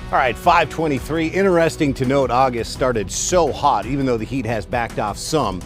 All right, 5:23. Interesting to note, August started so hot, even though the heat has backed off some.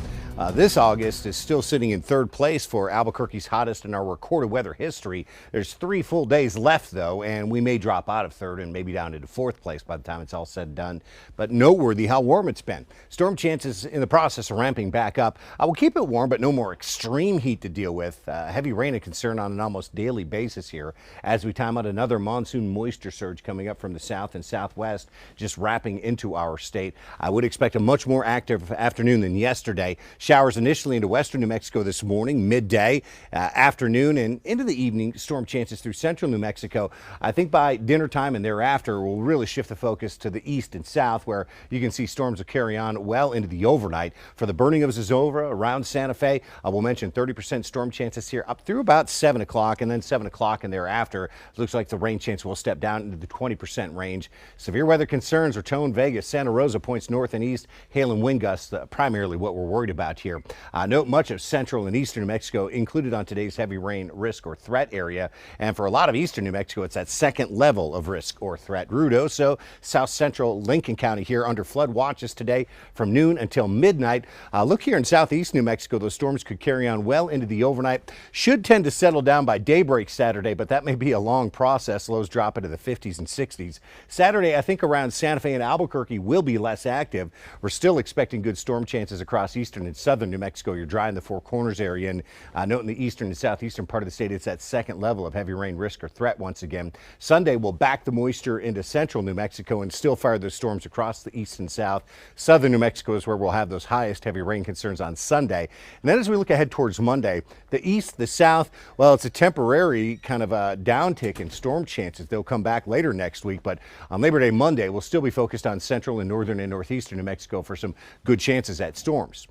This August is still sitting in third place for Albuquerque's hottest in our recorded weather history. There's 3 full days left, though, and we may drop out of third and maybe down into fourth place by the time it's all said and done. But noteworthy how warm it's been. Storm chances in the process of ramping back up. We'll keep it warm, but no more extreme heat to deal with. Heavy rain a concern on an almost daily basis here as we time out another monsoon moisture surge coming up from the south and southwest, just wrapping into our state. I would expect a much more active afternoon than yesterday. Showers initially into western New Mexico this morning, midday, afternoon, and into the evening. Storm chances through central New Mexico. I think by dinner time and thereafter, we'll really shift the focus to the east and south, where you can see storms will carry on well into the overnight. For the burning of Zozobra around Santa Fe, we'll mention 30% storm chances here up through about 7 o'clock, and then 7 o'clock and thereafter. It looks like the rain chance will step down into the 20% range. Severe weather concerns Raton, Vegas, Santa Rosa points north and east. Hail and wind gusts, primarily what we're worried about here. Note much of central and eastern New Mexico included on today's heavy rain risk or threat area. And for a lot of eastern New Mexico, it's that second level of risk or threat. Ruidoso, south central Lincoln County here under flood watches today from noon until midnight. Look here in southeast New Mexico, those storms could carry on well into the overnight. Should tend to settle down by daybreak Saturday, but that may be a long process. Lows drop into the 50s and 60s. Saturday, I think around Santa Fe and Albuquerque will be less active. We're still expecting good storm chances across eastern and southern New Mexico. You're dry in the Four Corners area, and note in the eastern and southeastern part of the state, it's that second level of heavy rain risk or threat once again. Sunday will back the moisture into central New Mexico and still fire those storms across the east and south. Southern New Mexico is where we'll have those highest heavy rain concerns on Sunday. And then as we look ahead towards Monday, the east, the south, well, it's a temporary kind of a downtick in storm chances. They'll come back later next week, but on Labor Day Monday, we'll still be focused on central and northern and northeastern New Mexico for some good chances at storms.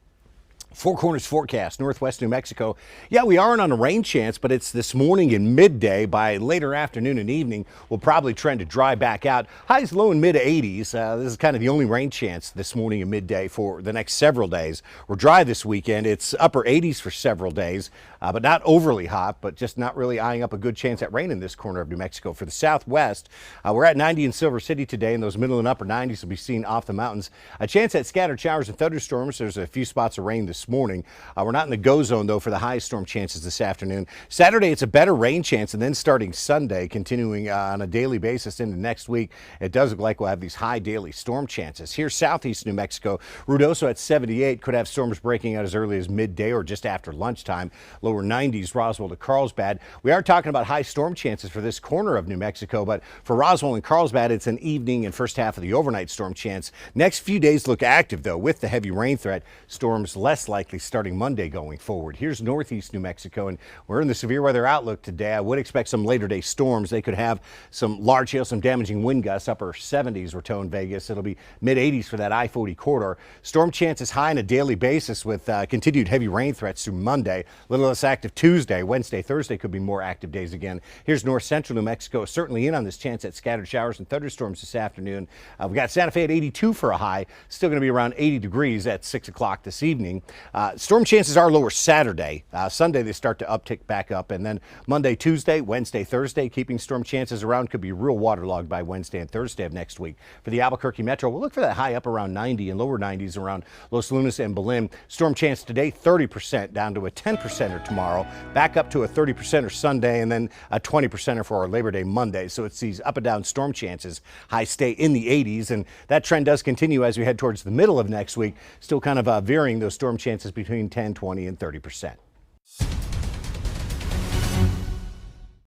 Four Corners forecast, northwest New Mexico. Yeah, we aren't on a rain chance, but it's this morning and midday. By later afternoon and evening, we'll probably trend to dry back out. Highs low and mid 80s. This is kind of the only rain chance this morning and midday for the next several days. We're dry this weekend. It's upper 80s for several days, but not overly hot, but just not really eyeing up a good chance at rain in this corner of New Mexico. For the southwest, we're at 90 in Silver City today, and those middle and upper 90s will be seen off the mountains. A chance at scattered showers and thunderstorms. There's a few spots of rain this morning. We're not in the go zone, though, for the high storm chances this afternoon. Saturday, it's a better rain chance, and then starting Sunday, continuing on a daily basis into next week, it does look like we'll have these high daily storm chances. Here, southeast New Mexico, Ruidoso at 78 could have storms breaking out as early as midday or just after lunchtime. Lower 90s, Roswell to Carlsbad. We are talking about high storm chances for this corner of New Mexico, but for Roswell and Carlsbad, it's an evening and first half of the overnight storm chance. Next few days look active, though, with the heavy rain threat. Storms less likely starting Monday going forward. Here's northeast New Mexico, and we're in the severe weather outlook today. I would expect some later day storms. They could have some large hail, some damaging wind gusts, upper 70s, Raton, Vegas. It'll be mid 80s for that I-40 corridor. Storm chances high on a daily basis with continued heavy rain threats through Monday. A little less active Tuesday. Wednesday, Thursday could be more active days again. Here's north central New Mexico, certainly in on this chance at scattered showers and thunderstorms this afternoon. We got Santa Fe at 82 for a high. Still going to be around 80 degrees at 6 o'clock this evening. Storm chances are lower Saturday. Sunday, they start to uptick back up. And then Monday, Tuesday, Wednesday, Thursday, keeping storm chances around. Could be real waterlogged by Wednesday and Thursday of next week. For the Albuquerque Metro, we'll look for that high up around 90 and lower 90s around Los Lunas and Belen. Storm chance today, 30% down to a 10%er tomorrow. Back up to a 30%er Sunday, and then a 20%er for our Labor Day Monday. So it's these up and down storm chances. High stay in the 80s, and that trend does continue as we head towards the middle of next week. Still kind of varying those storm chances between 10, 20, and 30%.